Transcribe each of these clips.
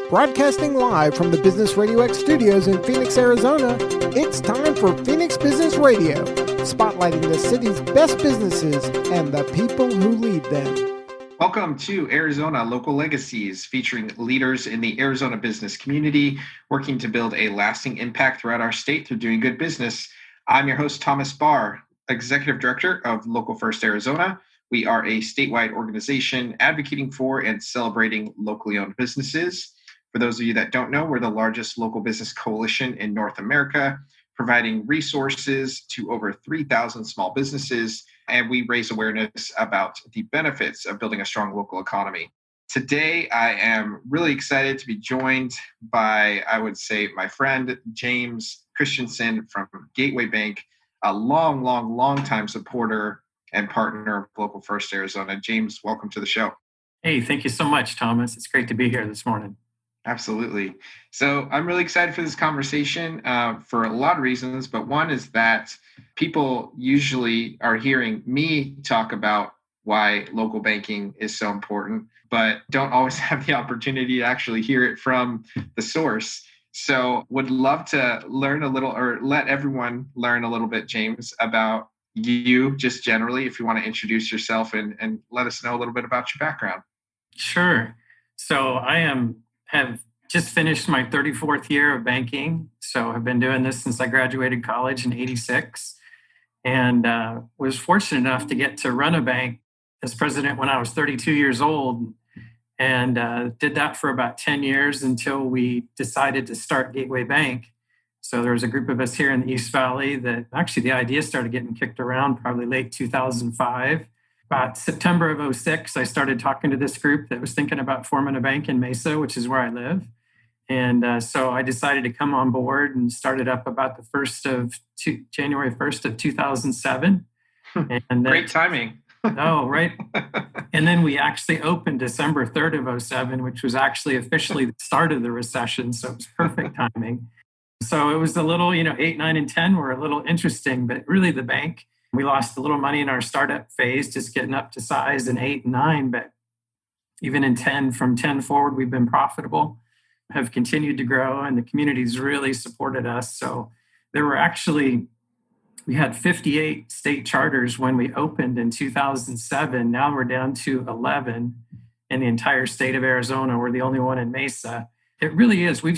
Broadcasting live from the Business RadioX studios in Phoenix, Arizona, it's time for Phoenix Business Radio, spotlighting the city's best businesses and the people who lead them. Welcome to Arizona Local Legacies, featuring leaders in the Arizona business community, working to build a lasting impact throughout our state through doing good business. I'm your host, Thomas Barr, Executive Director of Local First Arizona. We are a statewide organization advocating for and celebrating locally owned businesses. For those of you that don't know, we're the largest local business coalition in North America, providing resources to over 3,000 small businesses, and we raise awareness about the benefits of building a strong local economy. Today, I am really excited to be joined by, I would say, my friend, James Christensen from Gateway Bank, a long time supporter and partner of Local First Arizona. James, welcome to the show. Hey, thank you so much, Thomas. It's great to be here this morning. Absolutely. So I'm really excited for this conversation for a lot of reasons, but one is that people usually are hearing me talk about why local banking is so important, but don't always have the opportunity to actually hear it from the source. So would love to learn a little, or let everyone learn a little bit, James, about you just generally, if you want to introduce yourself and let us know a little bit about your background. Sure. So have just finished my 34th year of banking. So I've been doing this since I graduated college in '86, and was fortunate enough to get to run a bank as president when I was 32 years old, and did that for about 10 years until we decided to start Gateway Bank. So there was a group of us here in the East Valley that actually the idea started getting kicked around probably late 2005. About September of '06, I started talking to this group that was thinking about forming a bank in Mesa, which is where I live. And so I decided to come on board and started up about January 1st of 2007. And Great timing. Oh, right. And then we actually opened December 3rd of '07, which was actually officially the start of the recession. So it was perfect timing. So it was a little, 8, 9, and 10 were a little interesting, but really the bank, we lost a little money in our startup phase, just getting up to size in 8 and 9, but even in 10, from 10 forward, we've been profitable, have continued to grow, and the community's really supported us. So we had 58 state charters when we opened in 2007. Now we're down to 11 in the entire state of Arizona. We're the only one in Mesa. It really is. We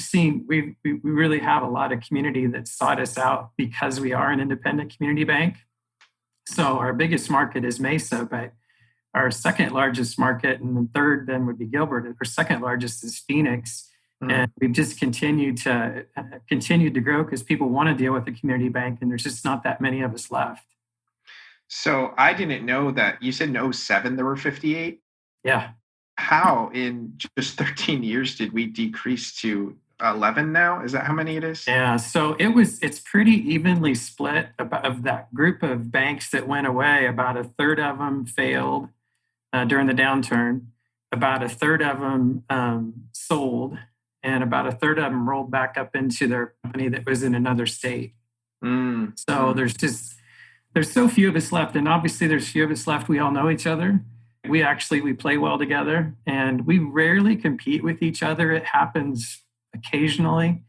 really have a lot of community that sought us out because we are an independent community bank. So our biggest market is Mesa, but our second largest market, and the third then would be Gilbert. Our second largest is Phoenix. And we've just continued to grow because people want to deal with a community bank, and there's just not that many of us left. So I didn't know that. You said in '07 there were 58? Yeah. How in just 13 years did we decrease to 11 now? Is that how many it is? Yeah, so it's pretty evenly split. Of that group of banks that went away, about a third of them failed during the downturn. About a third of them sold, and about a third of them rolled back up into their company that was in another state. So there's so few of us left, and obviously there's few of us left. We all know each other. We play well together, and we rarely compete with each other. It happens occasionally,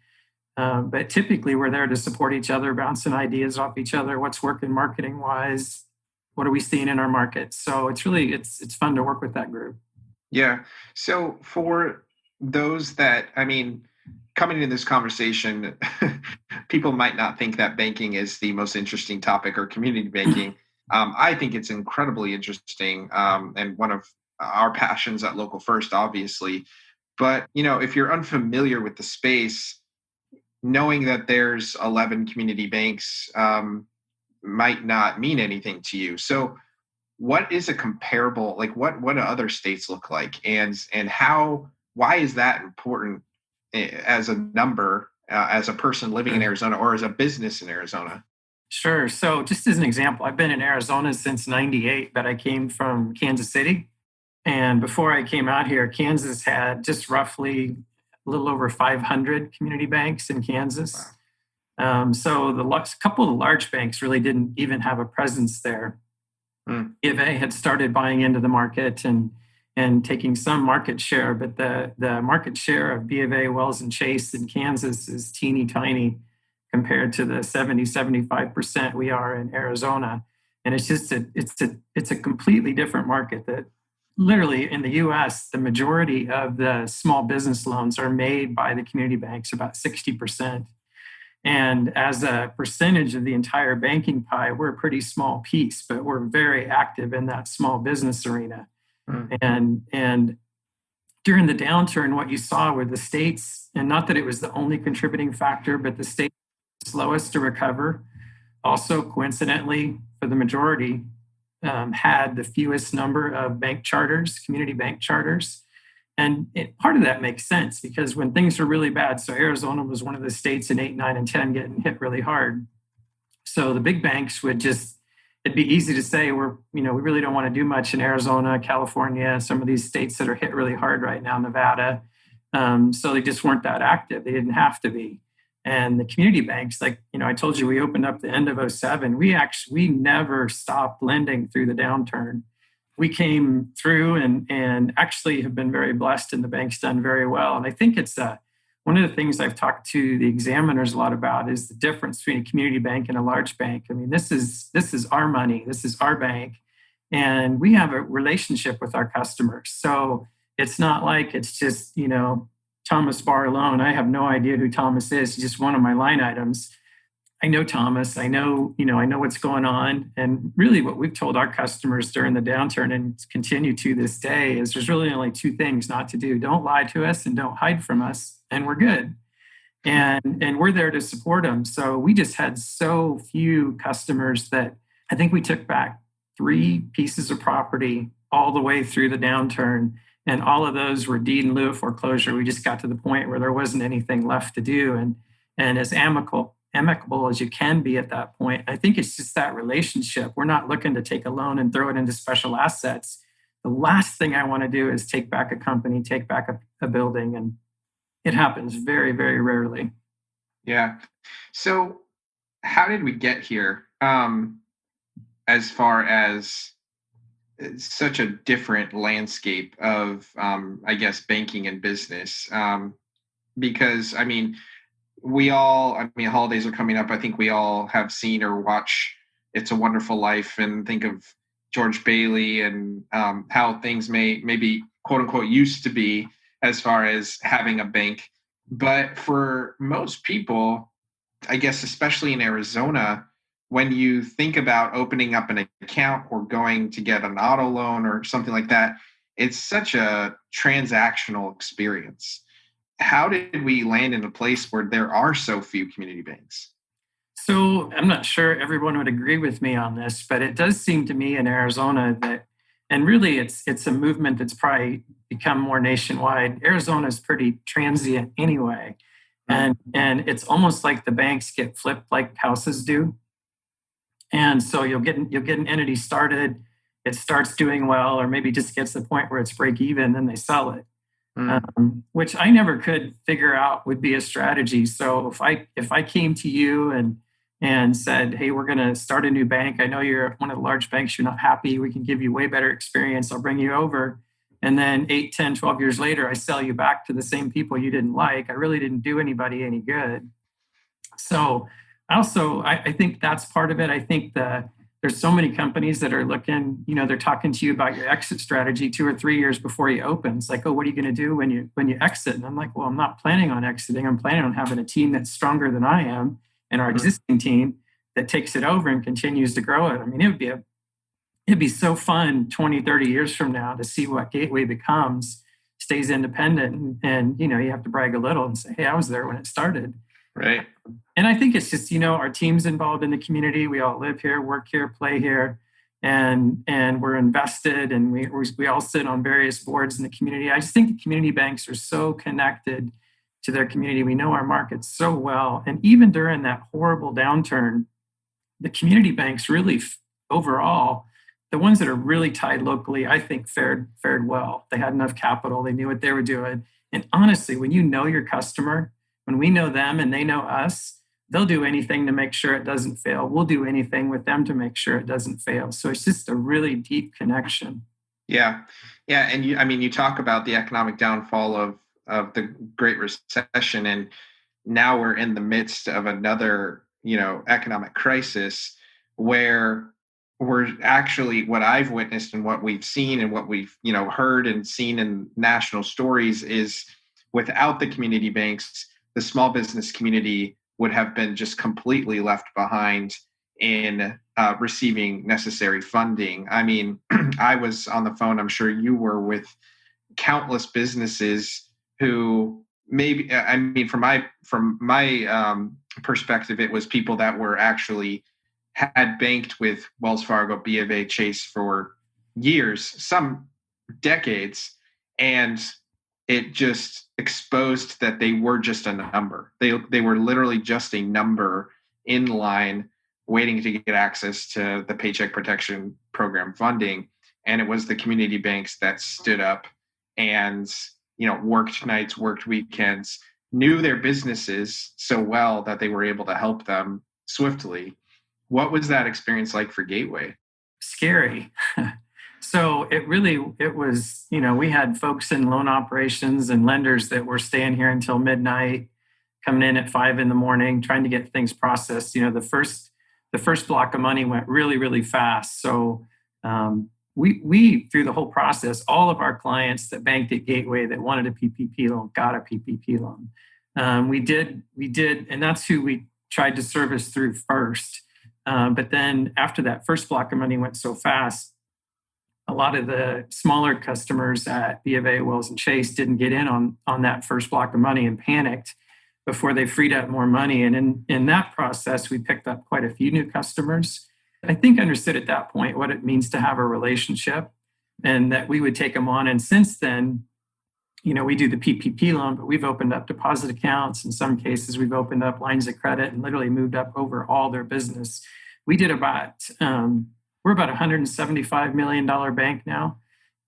but typically we're there to support each other, bouncing ideas off each other. What's working marketing wise? What are we seeing in our market? So it's fun to work with that group. Yeah. So for those that, coming into this conversation, people might not think that banking is the most interesting topic, or community banking. I think it's incredibly interesting, and one of our passions at Local First, obviously. But, if you're unfamiliar with the space, knowing that there's 11 community banks might not mean anything to you. So what is a comparable, what do other states look like? And why is that important as a number, as a person living in Arizona or as a business in Arizona? Sure. So just as an example, I've been in Arizona since '98, but I came from Kansas City. And before I came out here, Kansas had just roughly a little over 500 community banks in Kansas. Wow. So a couple of the large banks really didn't even have a presence there. E of A had started buying into the market, and and taking some market share, but the market share of B of A, Wells and Chase in Kansas is teeny tiny compared to the 75% we are in Arizona. And it's just it's a completely different market. That literally in the US, the majority of the small business loans are made by the community banks, about 60%. And as a percentage of the entire banking pie, we're a pretty small piece, but we're very active in that small business arena. And during the downturn, what you saw were the states, and not that it was the only contributing factor, but the states slowest to recover, also coincidentally for the majority, had the fewest number of bank charters, community bank charters. And part of that makes sense because when things are really bad, so Arizona was one of the states in 8, 9, and 10 getting hit really hard. So the big banks would just, it'd be easy to say we really don't want to do much in Arizona, California, some of these states that are hit really hard right now, Nevada. So they just weren't that active. They didn't have to be. And the community banks, like, I told you, we opened up the end of 2007. We never stopped lending through the downturn. We came through and actually have been very blessed, and the bank's done very well. And I think it's one of the things I've talked to the examiners a lot about is the difference between a community bank and a large bank. I mean, this is our money. This is our bank. And we have a relationship with our customers. So it's not like it's just, Thomas Barr alone. I have no idea who Thomas is. He's just one of my line items. I know Thomas. I know what's going on. And really what we've told our customers during the downturn and continue to this day is there's really only two things not to do. Don't lie to us and don't hide from us. And we're good. And we're there to support them. So we just had so few customers that I think we took back 3 pieces of property all the way through the downturn. And all of those were deed in lieu of foreclosure. We just got to the point where there wasn't anything left to do. And as amicable as you can be at that point, I think it's just that relationship. We're not looking to take a loan and throw it into special assets. The last thing I want to do is take back a company, take back a building. And it happens very, very rarely. Yeah. So how did we get here as far as such a different landscape of, banking and business? Because, holidays are coming up. I think we all have seen or watch It's a Wonderful Life and think of George Bailey and how things maybe quote unquote used to be as far as having a bank. But for most people, I guess, especially in Arizona, when you think about opening up an account or going to get an auto loan or something like that, it's such a transactional experience. How did we land in a place where there are so few community banks? So I'm not sure everyone would agree with me on this, but it does seem to me in Arizona that, and really it's a movement that's probably become more nationwide. Arizona is pretty transient anyway. And it's almost like the banks get flipped like houses do. And so you'll get an entity started, it starts doing well, or maybe just gets to the point where it's break even, then they sell it. Which I never could figure out would be a strategy. So if I came to you and said, hey, we're going to start a new bank. I know you're one of the large banks. You're not happy. We can give you way better experience. I'll bring you over. And then 8, 10, 12 years later, I sell you back to the same people you didn't like. I really didn't do anybody any good. So also, I think that's part of it. I think there's so many companies that are looking, they're talking to you about your exit strategy 2 or 3 years before you open. It's like, oh, what are you going to do when you exit? And I'm like, well, I'm not planning on exiting. I'm planning on having a team that's stronger than I am and our existing team that takes it over and continues to grow it. I mean, it'd be so fun 20, 30 years from now to see what Gateway becomes, stays independent. And you have to brag a little and say, hey, I was there when it started. Right. And I think it's just, our team's involved in the community. We all live here, work here, play here, and we're invested, and we all sit on various boards in the community. I just think the community banks are so connected to their community. We know our markets so well. And even during that horrible downturn, the community banks really, overall, the ones that are really tied locally, I think fared well. They had enough capital. They knew what they were doing. And honestly, when you know your customer, when we know them and they know us, they'll do anything to make sure it doesn't fail. We'll do anything with them to make sure it doesn't fail. So it's just a really deep connection. Yeah, yeah, and you talk about the economic downfall of the Great Recession, and now we're in the midst of another, economic crisis where we're actually, what I've witnessed and what we've seen and what we've, heard and seen in national stories is without the community banks, the small business community would have been just completely left behind in receiving necessary funding. I mean, I was on the phone, I'm sure you were, with countless businesses who maybe, I mean, from my perspective, it was people that were actually had banked with Wells Fargo, B of A, Chase for years, some decades, and it just exposed that they were just a number. They were literally just a number in line waiting to get access to the Paycheck Protection Program funding. And it was the community banks that stood up and, worked nights, worked weekends, knew their businesses so well that they were able to help them swiftly. What was that experience like for Gateway? Scary. So it was, we had folks in loan operations and lenders that were staying here until midnight, coming in at 5 a.m, trying to get things processed. The first block of money went really, really fast. So we through the whole process, all of our clients that banked at Gateway that wanted a PPP loan got a PPP loan. We did, and that's who we tried to service through first. But then after that first block of money went so fast, a lot of the smaller customers at B of A, Wells, and Chase didn't get in on that first block of money and panicked before they freed up more money. And in that process, we picked up quite a few new customers. I think understood at that point what it means to have a relationship and that we would take them on. And since then, we do the PPP loan, but we've opened up deposit accounts. In some cases, we've opened up lines of credit and literally moved up over all their business. We did we're about $175 million bank now.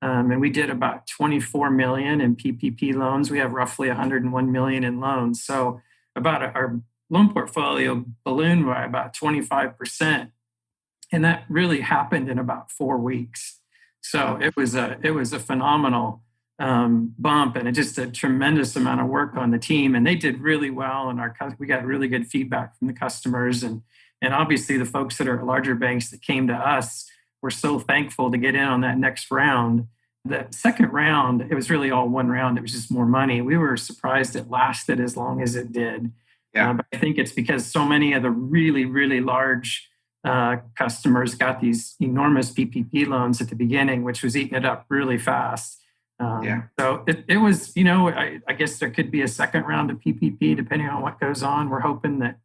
And we did about 24 million in PPP loans. We have roughly 101 million in loans. So our loan portfolio ballooned by about 25%. And that really happened in about 4 weeks. So it was a phenomenal bump and just a tremendous amount of work on the team. And they did really well. And we got really good feedback from the customers. And obviously the folks that are at larger banks that came to us were so thankful to get in on that next round. The second round, it was really all one round. It was just more money. We were surprised it lasted as long as it did. Yeah. But I think it's because so many of the really, really large customers got these enormous PPP loans at the beginning, which was eating it up really fast. So it was, I guess there could be a second round of PPP depending on what goes on. We're hoping that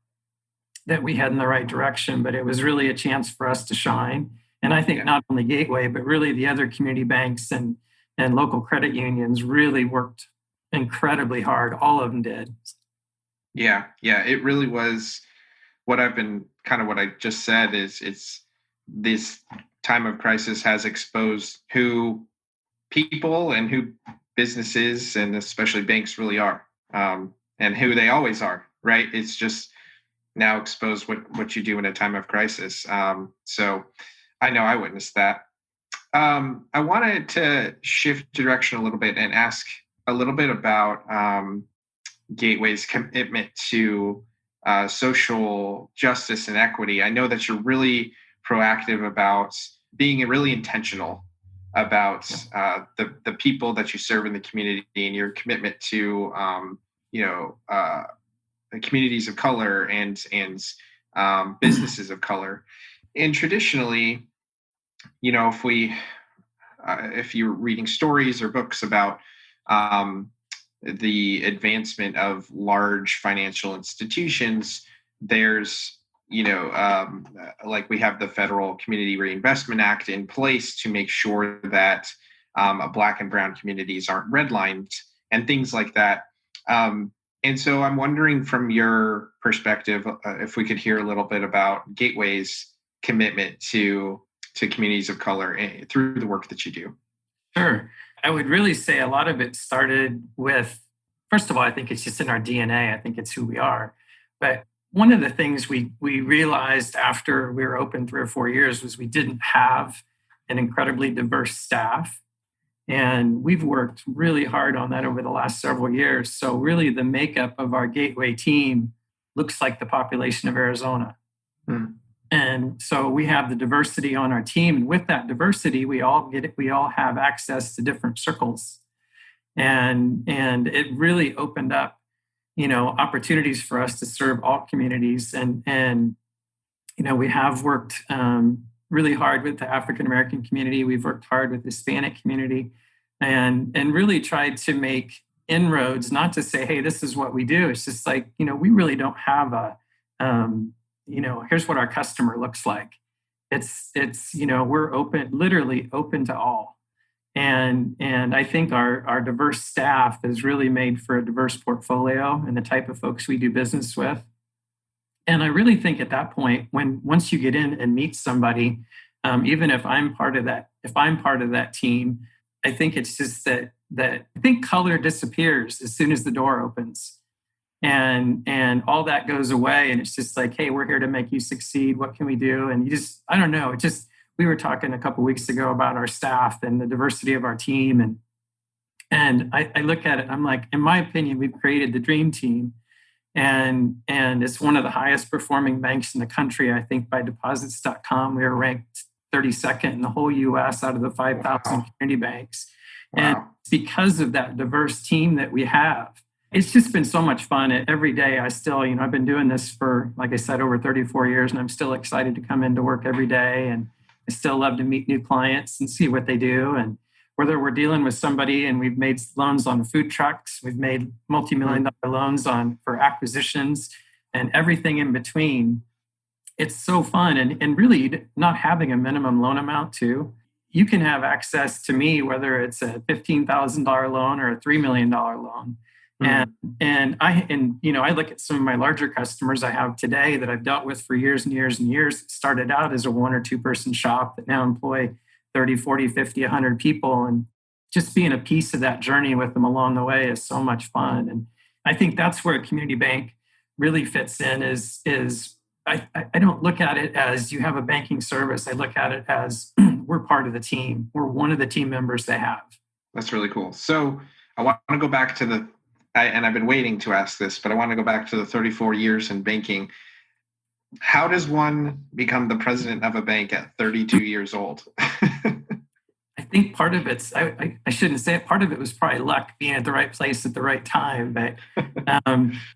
we head in the right direction, but it was really a chance for us to shine. And I think not only Gateway, but really the other community banks and local credit unions really worked incredibly hard. All of them did. Yeah, it really was what I just said is it's this time of crisis has exposed who people and who businesses and especially banks really are, and who they always are, right? It's just now exposed what you do in a time of crisis. So I know I witnessed that. I wanted to shift direction a little bit and ask a little bit about Gateway's commitment to social justice and equity. I know that you're really proactive about being really intentional about the people that you serve in the community and your commitment to communities of color and businesses of color. And traditionally, if you're reading stories or books about the advancement of large financial institutions, there's like we have the Federal Community Reinvestment Act in place to make sure that Black and brown communities aren't redlined and things like that. And so I'm wondering from your perspective, if we could hear a little bit about Gateway's commitment to communities of color through the work that you do. Sure. I would really say a lot of it started with, first of all, I think it's just in our DNA. I think it's who we are. But one of the things we realized after we were open 3 or 4 years was we didn't have an incredibly diverse staff. And we've worked really hard on that over the last several years. So really the makeup of our Gateway team looks like the population of Arizona. Hmm. And so we have the diversity on our team. And with that diversity, we all have access to different circles. And it really opened up, opportunities for us to serve all communities. And we have worked really hard with the African American community. We've worked hard with the Hispanic community, and really tried to make inroads. Not to say, hey, this is what we do. It's just like, we really don't have a, here's what our customer looks like. It's we're open, literally open to all. And I think our diverse staff is really made for a diverse portfolio and the type of folks we do business with. And I really think at that point, once you get in and meet somebody, even if I'm part of that team, I think it's just that I think color disappears as soon as the door opens, and all that goes away, and it's just like, hey, we're here to make you succeed. What can we do? And I don't know. We were talking a couple of weeks ago about our staff and the diversity of our team, and I look at it, I'm like, in my opinion, we've created the dream team. And it's one of the highest performing banks in the country. I think by deposits.com, we were ranked 32nd in the whole US out of the 5,000 community banks. Wow. And because of that diverse team that we have, it's just been so much fun. Every day I still, I've been doing this for, like I said, over 34 years, and I'm still excited to come into work every day. And I still love to meet new clients and see what they do. And whether we're dealing with somebody and we've made loans on food trucks, we've made multi-million-dollar loans for acquisitions and everything in between. It's so fun. And really not having a minimum loan amount too. You can have access to me, whether it's a $15,000 loan or a $3 million loan. And I look at some of my larger customers I have today that I've dealt with for years and years and years. It started out as a 1 or 2 person shop that now employ 30, 40, 50, 100 people. And just being a piece of that journey with them along the way is so much fun. And I think that's where a community bank really fits in is I don't look at it as you have a banking service. I look at it as we're part of the team. We're one of the team members they have. That's really cool. So I want to go back to and I've been waiting to ask this, but I want to go back to the 34 years in banking. How does one become the president of a bank at 32 years old? I think part of it's, I shouldn't say it, part of it was probably luck, being at the right place at the right time. But,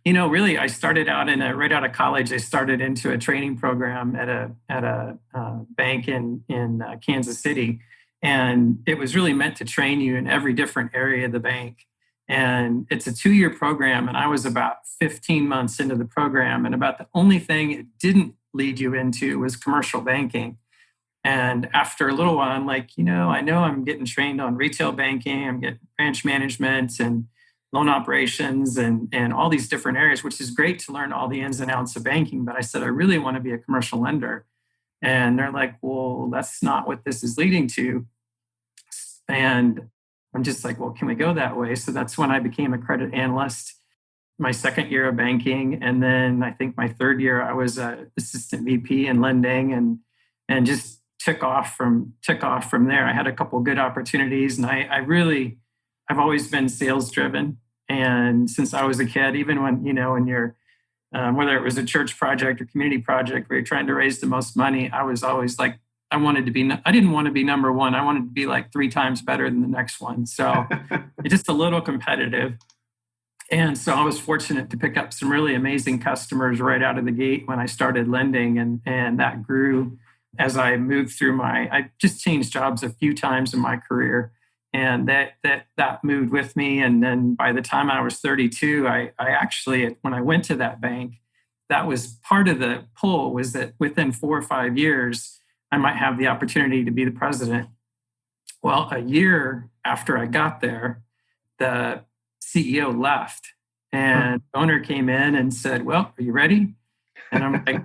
really, I started out right out of college, I started into a training program at a bank in Kansas City. And it was really meant to train you in every different area of the bank. And it's a 2-year program. And I was about 15 months into the program. And about the only thing it didn't lead you into was commercial banking. And after a little while, I'm like, I know I'm getting trained on retail banking. I'm getting branch management and loan operations and all these different areas, which is great to learn all the ins and outs of banking. But I said, I really want to be a commercial lender. And they're like, well, that's not what this is leading to. And I'm just like, well, can we go that way? So that's when I became a credit analyst, my second year of banking. And then I think my third year, I was an assistant VP in lending and just took off from there. I had a couple of good opportunities, and I've always been sales driven. And since I was a kid, even when you're, whether it was a church project or community project where you're trying to raise the most money, I was always like, I didn't want to be number one. I wanted to be like 3 times better than the next one. So it's just a little competitive. And so I was fortunate to pick up some really amazing customers right out of the gate when I started lending. And that grew as I moved through I just changed jobs a few times in my career. And that moved with me. And then by the time I was 32, I actually, when I went to that bank, that was part of the pull, was that within 4 or 5 years, I might have the opportunity to be the president. Well, a year after I got there, the CEO left, and the owner came in and said, well, are you ready? And I'm like,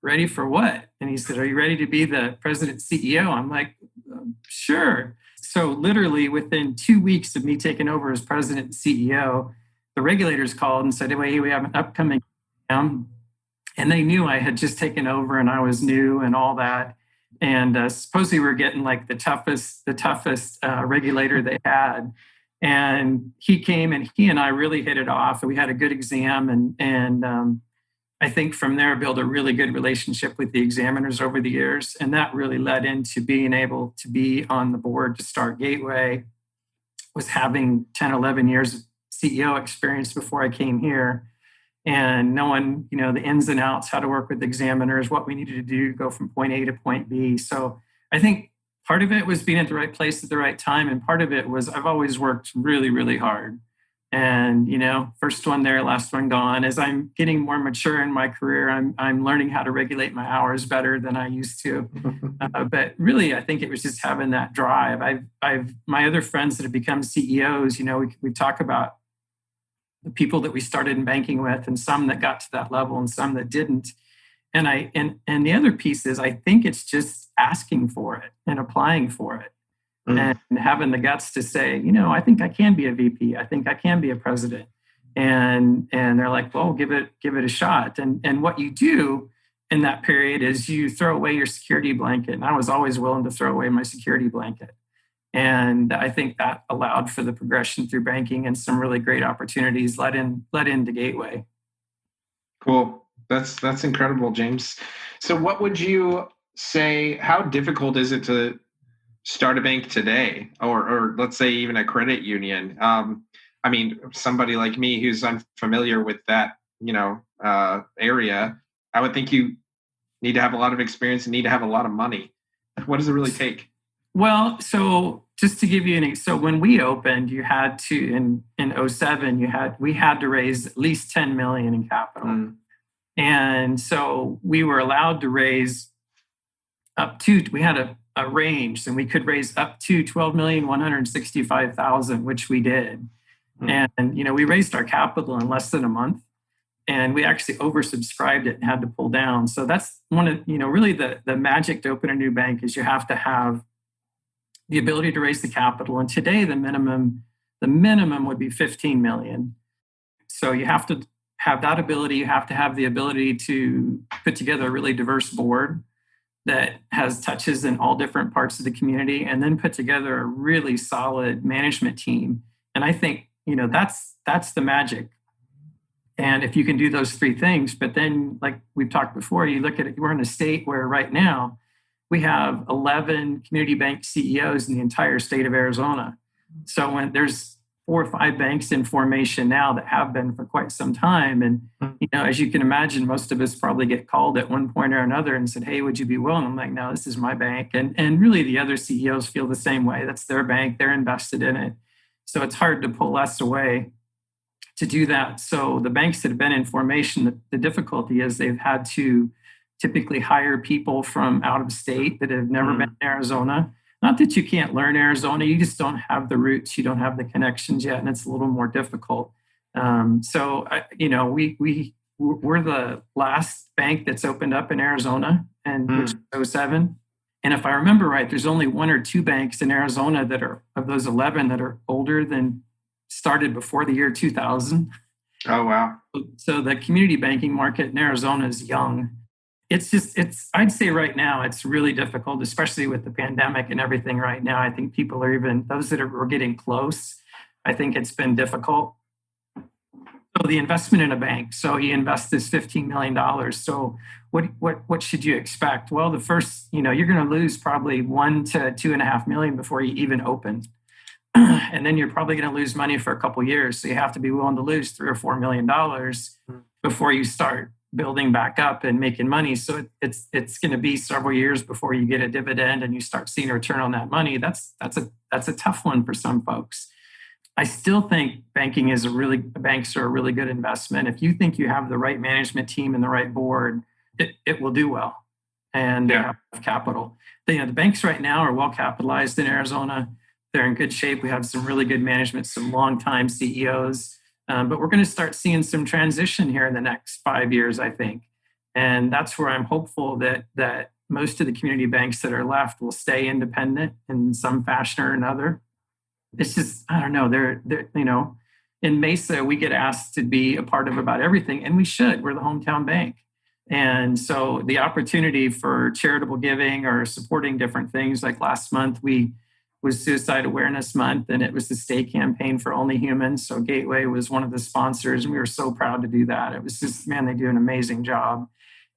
ready for what? And he said, are you ready to be the president CEO? I'm like, sure. So literally within 2 weeks of me taking over as president and CEO, the regulators called and said, hey, we have an upcoming exam. And they knew I had just taken over and I was new and all that. and supposedly we were getting like the toughest regulator they had. And he came, and he and I really hit it off. We had a good exam, and I think from there built a really good relationship with the examiners over the years, and that really led into being able to be on the board to start Gateway. Was having 10, 11 years of CEO experience before I came here, and knowing, the ins and outs, how to work with examiners, what we needed to do to go from point A to point B. So I think part of it was being at the right place at the right time. And part of it was I've always worked really, really hard. And, first one there, last one gone. As I'm getting more mature in my career, I'm learning how to regulate my hours better than I used to. But really, I think it was just having that drive. I've my other friends that have become CEOs, we talk about the people that we started in banking with, and some that got to that level and some that didn't. And the other piece is I think it's just asking for it and applying for it. And having the guts to say, I think I can be a VP. I think I can be a president. And they're like, well, give it a shot. And what you do in that period is you throw away your security blanket. And I was always willing to throw away my security blanket. And I think that allowed for the progression through banking, and some really great opportunities led into Gateway. Cool. That's incredible, James. So what would you say, how difficult is it to start a bank today, or let's say even a credit union? Somebody like me who's unfamiliar with that, area, I would think you need to have a lot of experience and need to have a lot of money. What does it really take? Well, so just to give you so when we opened, you had to, in 2007, we had to raise at least 10 million in capital. And so we were allowed to raise we had a range, and we could raise up to 12,165,000, which we did. And, we raised our capital in less than a month, and we actually oversubscribed it and had to pull down. So that's one of, really the magic to open a new bank is you have to have the ability to raise the capital. And today the minimum would be 15 million. So you have to have that ability. You have to have the ability to put together a really diverse board that has touches in all different parts of the community, and then put together a really solid management team. And I think, that's the magic. And if you can do those three things, but then like we've talked before, you look at it, we're in a state where right now we have 11 community bank CEOs in the entire state of Arizona. So when there's 4 or 5 banks in formation now that have been for quite some time. And, as you can imagine, most of us probably get called at one point or another and said, hey, would you be willing? I'm like, no, this is my bank. And really the other CEOs feel the same way. That's their bank. They're invested in it. So it's hard to pull us away to do that. So the banks that have been in formation, the difficulty is they've had to typically hire people from out of state that have never been in Arizona. Not that you can't learn Arizona, you just don't have the roots, you don't have the connections yet, and it's a little more difficult. We're the last bank that's opened up in Arizona, and which is 2007. And if I remember right, there's only 1 or 2 banks in Arizona that are, of those 11, that are older than started before the year 2000. Oh, wow. So the community banking market in Arizona is young. I'd say right now, it's really difficult, especially with the pandemic and everything right now. I think people are those that are getting close, I think it's been difficult. So the investment in a bank, so you invest this $15 million. So what should you expect? Well, the first, you're going to lose probably 1 to 2.5 million before you even open. And then you're probably going to lose money for a couple of years. So you have to be willing to lose $3 or $4 million before you start building back up and making money. So it's going to be several years before you get a dividend and you start seeing a return on that money. That's a tough one for some folks. I still think banks are a really good investment. If you think you have the right management team and the right board, it will do well. And they have capital. The banks right now are well capitalized in Arizona. They're in good shape. We have some really good management, some longtime CEOs. But we're going to start seeing some transition here in the next 5 years, I think. And that's where I'm hopeful that most of the community banks that are left will stay independent in some fashion or another. It's just, I don't know, they're in Mesa, we get asked to be a part of about everything, and we should. We're the hometown bank. And so the opportunity for charitable giving or supporting different things, like last month, was Suicide Awareness Month, and it was the state campaign for Only Humans. So Gateway was one of the sponsors, and we were so proud to do that. It was just, man, they do an amazing job.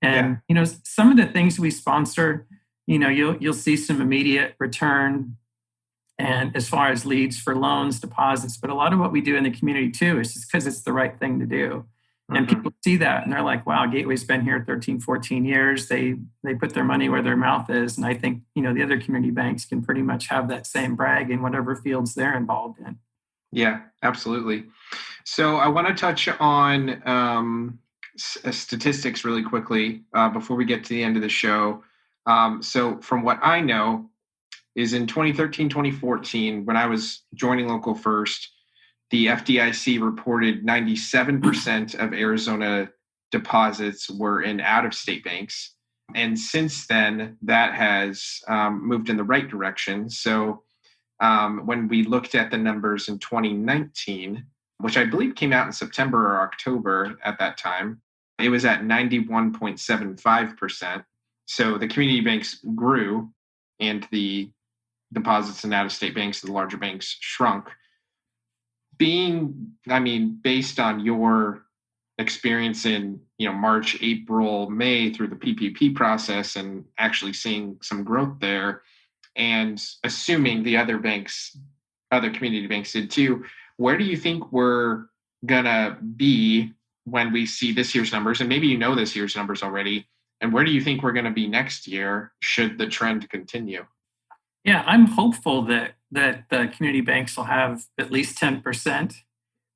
And, some of the things we sponsor, you'll see some immediate return. And as far as leads for loans, deposits, but a lot of what we do in the community too is just because it's the right thing to do. And people see that and they're like, wow, Gateway's been here 13, 14 years. They put their money where their mouth is. And I think, the other community banks can pretty much have that same brag in whatever fields they're involved in. Yeah, absolutely. So I want to touch on statistics really quickly before we get to the end of the show. So from what I know is in 2013, 2014, when I was joining Local First, the FDIC reported 97% of Arizona deposits were in out-of-state banks. And since then, that has moved in the right direction. So when we looked at the numbers in 2019, which I believe came out in September or October at that time, it was at 91.75%. So the community banks grew and the deposits in out-of-state banks, the larger banks, shrunk. Based on your experience in March, April, May through the PPP process and actually seeing some growth there, and assuming the other community banks did too, where do you think we're gonna be when we see this year's numbers? And maybe this year's numbers already. And where do you think we're gonna be next year should the trend continue? Yeah, I'm hopeful that the community banks will have at least 10%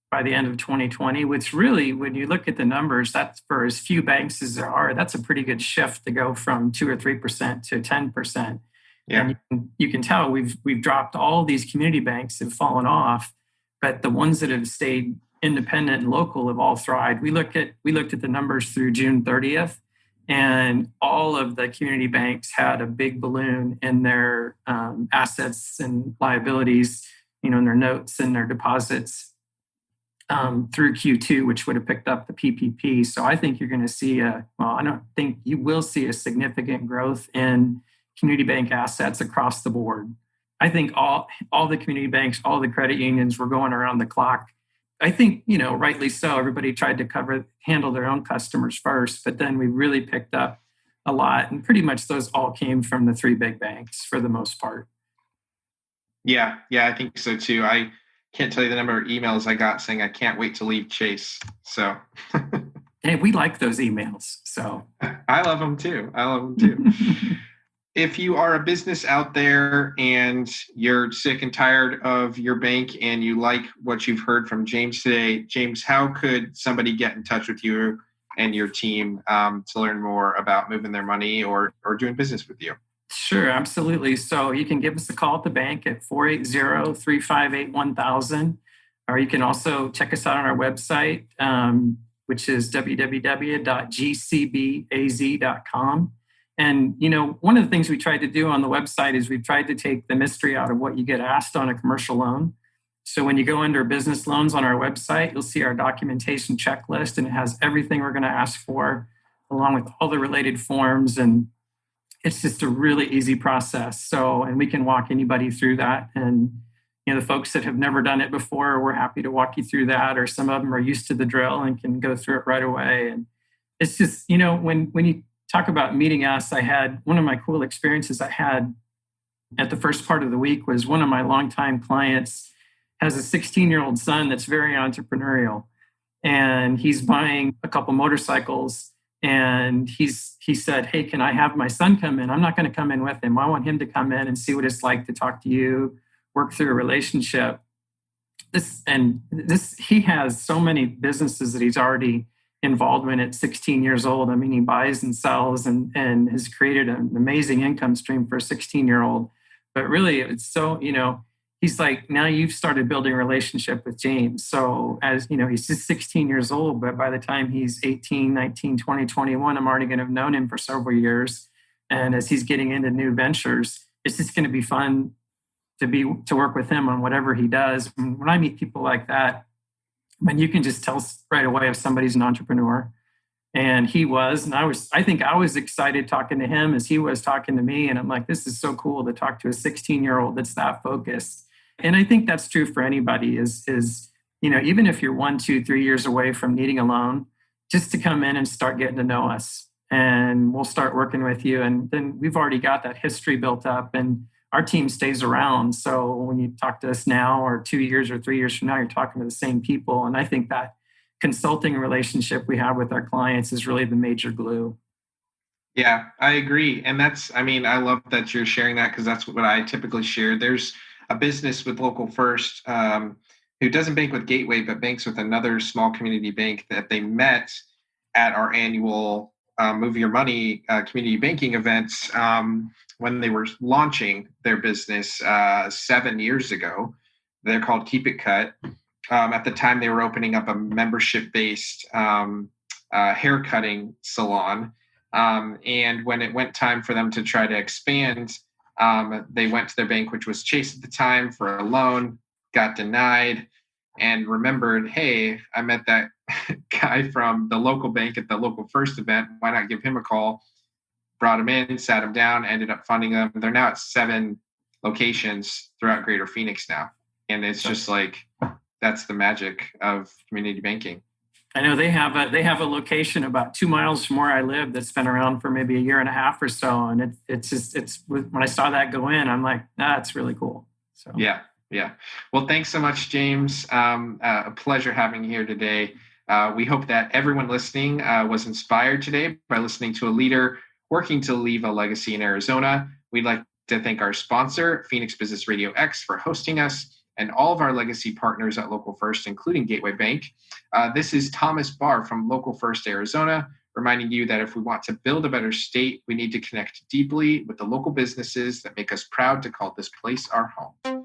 by the end of 2020, which really, when you look at the numbers, that's for as few banks as there are, that's a pretty good shift to go from 2 or 3% to 10%. Yeah. And you can tell we've dropped all these community banks have fallen off, but the ones that have stayed independent and local have all thrived. We looked at the numbers through June 30th. And all of the community banks had a big balloon in their assets and liabilities, in their notes and their deposits through Q2, which would have picked up the PPP. So I think you're going to see I don't think you will see a significant growth in community bank assets across the board. I think all the community banks, all the credit unions were going around the clock. I think, rightly so. Everybody tried to handle their own customers first, but then we really picked up a lot. And pretty much those all came from the three big banks for the most part. Yeah, I think so too. I can't tell you the number of emails I got saying I can't wait to leave Chase. So, hey, we like those emails. So I love them too. If you are a business out there and you're sick and tired of your bank and you like what you've heard from James today, James, how could somebody get in touch with you and your team to learn more about moving their money or doing business with you? Sure, absolutely. So you can give us a call at the bank at 480-358-1000, or you can also check us out on our website, which is www.gcbaz.com. And, one of the things we tried to do on the website is we've tried to take the mystery out of what you get asked on a commercial loan. So when you go under business loans on our website, you'll see our documentation checklist, and it has everything we're going to ask for, along with all the related forms. And it's just a really easy process. So, and we can walk anybody through that. And, the folks that have never done it before, we're happy to walk you through that. Or some of them are used to the drill and can go through it right away. And it's just, when you talk about meeting us, I had one of my cool experiences I had at the first part of the week was one of my longtime clients has a 16-year-old son that's very entrepreneurial, and he's buying a couple motorcycles. And he said, hey, can I have my son come in? I'm not going to come in with him. I want him to come in and see what it's like to talk to you, work through a relationship. He has so many businesses that he's already involved in at 16 years old. I mean, he buys and sells and has created an amazing income stream for a 16-year-old. But really, it's so, he's like, now you've started building a relationship with James. So as he's just 16 years old, but by the time he's 18, 19, 20, 21, I'm already going to have known him for several years. And as he's getting into new ventures, it's just going to be fun to work with him on whatever he does. And when I meet people like that, you can just tell right away if somebody's an entrepreneur. And he was, and I think I was excited talking to him as he was talking to me. And I'm like, this is so cool to talk to a 16-year-old that's that focused. And I think that's true for anybody is, even if you're 1, 2, 3 years away from needing a loan, just to come in and start getting to know us, and we'll start working with you. And then we've already got that history built up, and our team stays around. So when you talk to us now or 2 years or 3 years from now, you're talking to the same people. And I think that consulting relationship we have with our clients is really the major glue. Yeah, I agree. And I love that you're sharing that, because that's what I typically share. There's a business with Local First who doesn't bank with Gateway, but banks with another small community bank that they met at our annual Move Your Money community banking events when they were launching their business 7 years ago. They're called Keep It Cut. At the time, they were opening up a membership-based haircutting salon. And when it went time for them to try to expand, they went to their bank, which was Chase at the time, for a loan, got denied, and remembered, hey, I met that guy from the local bank at the Local First event. Why not give him a call? Brought him in, sat him down, ended up funding them. They're now at 7 locations throughout Greater Phoenix now. And it's just like, that's the magic of community banking. I know they have a location about 2 miles from where I live that's been around for maybe a year and a half or so. And it's when I saw that go in, I'm like, it's really cool. So yeah. Well, thanks so much, James. A pleasure having you here today. We hope that everyone listening was inspired today by listening to a leader working to leave a legacy in Arizona. We'd like to thank our sponsor, Phoenix Business RadioX, for hosting us, and all of our legacy partners at Local First, including Gateway Bank. This is Thomas Barr from Local First Arizona, reminding you that if we want to build a better state, we need to connect deeply with the local businesses that make us proud to call this place our home.